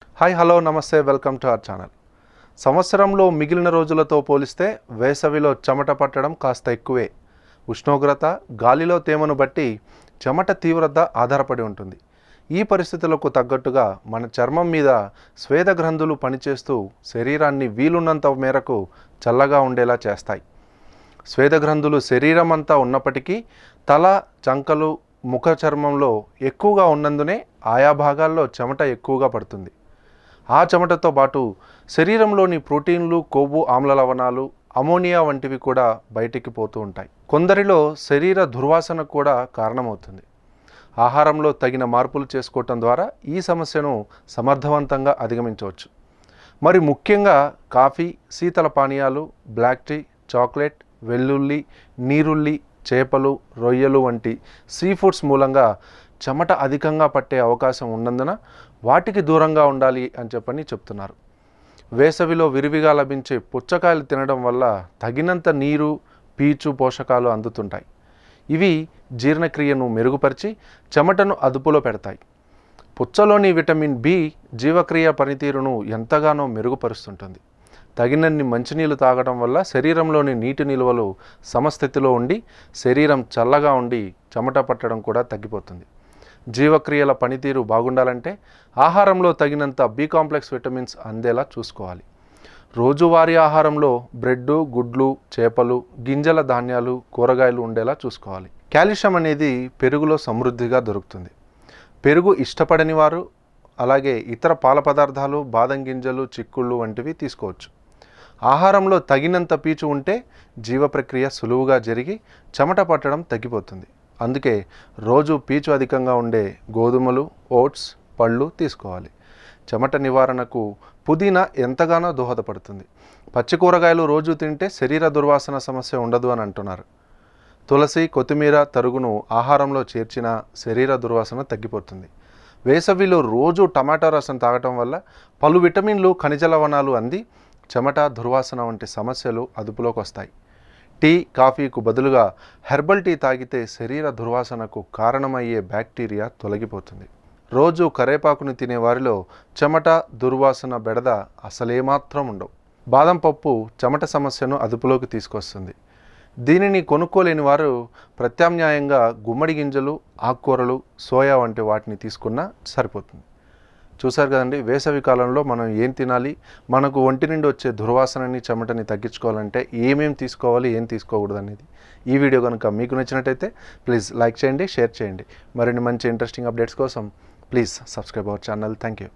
Hi hello నమస్తే welcome to our channel. సంవత్సరంలో మిగిలిన రోజులతో పోలిస్తే వేసవిలో చెమట పట్టడం కాస్త ఎక్కువే. ఉష్ణోగ్రత, గాలిలో తేమను బట్టి చెమట తీవ్రత ఆధారపడి ఉంటుంది. ఈ పరిస్థితులకు తగ్గట్టుగా మన చర్మం మీద స్వేద గ్రంథులు పనిచేస్తూ శరీరాన్ని వీలున్నంత మేరకు చల్లగా ఉండేలా చేస్తాయి. స్వేద గ్రంథులు శరీరం అంతా ఉన్నప్పటికీ తల, చంకలు, ముఖ చర్మంలో ఎక్కువగా ఉన్నందునే ఆయా భాగాల్లో చెమట ఎక్కువగా పడుతుంది. ఆ చెమటతో పాటు శరీరంలోని ప్రోటీన్లు, కొవ్వు, ఆమ్ల లవణాలు, అమోనియా వంటివి కూడా బయటికి పోతూ ఉంటాయి. కొందరిలో శరీర దుర్వాసన కూడా కారణమవుతుంది. ఆహారంలో తగిన మార్పులు చేసుకోవటం ద్వారా ఈ సమస్యను సమర్థవంతంగా అధిగమించవచ్చు. మరి ముఖ్యంగా కాఫీ, శీతల పానీయాలు, బ్లాక్ టీ, చాక్లెట్, వెల్లుల్లి, నీరుల్లి, చేపలు, రొయ్యలు వంటి సీ ఫుడ్స్ మూలంగా చెమట అధికంగా పట్టే అవకాశం ఉన్నందున వాటికి దూరంగా ఉండాలి అని చెప్తున్నారు. వేసవిలో విరివిగా లభించే పుచ్చకాయలు తినడం వల్ల తగినంత నీరు, పీచు, పోషకాలు అందుతుంటాయి. ఇవి జీర్ణక్రియను మెరుగుపరిచి చెమటను అదుపులో పెడతాయి. పుచ్చలోని విటమిన్ బి జీవక్రియ పనితీరును ఎంతగానో మెరుగుపరుస్తుంటుంది. తగినన్ని మంచినీళ్ళు తాగడం వల్ల శరీరంలోని నీటి నిల్వలు సమస్థితిలో ఉండి శరీరం చల్లగా ఉండి చెమట పట్టడం కూడా తగ్గిపోతుంది. జీవక్రియల పనితీరు బాగుండాలంటే ఆహారంలో తగినంత బి కాంప్లెక్స్ విటమిన్స్ అందేలా చూసుకోవాలి. రోజువారీ ఆహారంలో బ్రెడ్, గుడ్లు, చేపలు, గింజల ధాన్యాలు, కూరగాయలు ఉండేలా చూసుకోవాలి. కాల్షియం అనేది పెరుగులో సమృద్ధిగా దొరుకుతుంది. పెరుగు ఇష్టపడని వారు అలాగే ఇతర పాల పదార్థాలు, బాదం గింజలు, చిక్కుళ్ళు వంటివి తీసుకోవచ్చు. ఆహారంలో తగినంత పీచు ఉంటే జీవ ప్రక్రియ సులువుగా జరిగి చెమట పట్టడం తగ్గిపోతుంది. అందుకే రోజు పీచు అధికంగా ఉండే గోధుమలు, ఓట్స్, పళ్ళు తీసుకోవాలి. చెమట నివారణకు పుదీనా ఎంతగానో దోహదపడుతుంది. పచ్చి కూరగాయలు రోజు తింటే శరీర దుర్వాసన సమస్య ఉండదు అని అంటున్నారు. తులసి, కొత్తిమీర తరుగును ఆహారంలో చేర్చిన శరీర దుర్వాసన తగ్గిపోతుంది. వేసవిలో రోజు టమాటా రసం తాగటం వల్ల పలు విటమిన్లు, ఖనిజ లవణాలు అంది చెమట, దుర్వాసన వంటి సమస్యలు అదుపులోకి వస్తాయి. టీ, కాఫీకు బదులుగా హెర్బల్ టీ తాగితే శరీర దుర్వాసనకు కారణమయ్యే బ్యాక్టీరియా తొలగిపోతుంది. రోజు కరేపాకుని తినే వారిలో చెమట, దుర్వాసన బెడద అసలేమాత్రం ఉండవు. బాదం పప్పు చెమట సమస్యను అదుపులోకి తీసుకొస్తుంది. దీనిని కొనుక్కోలేని వారు ప్రత్యామ్నాయంగా గుమ్మడి గింజలు, ఆకుకూరలు, సోయా వంటి వాటిని తీసుకున్నా సరిపోతుంది. చూసారు కదండి, వేసవి కాలంలో మనం ఏం తినాలి, మనకు ఒంటి నుండి వచ్చే దుర్వాసనని, చెమటని తగ్గించుకోవాలంటే ఏమేమి తీసుకోవాలి, ఏం తీసుకోకూడదు అనేది ఈ వీడియో కనుక మీకు నచ్చినట్టయితే ప్లీజ్ లైక్ చేయండి, షేర్ చేయండి. మరిన్ని మంచి ఇంట్రెస్టింగ్ అప్డేట్స్ కోసం please subscribe our channel. Thank you.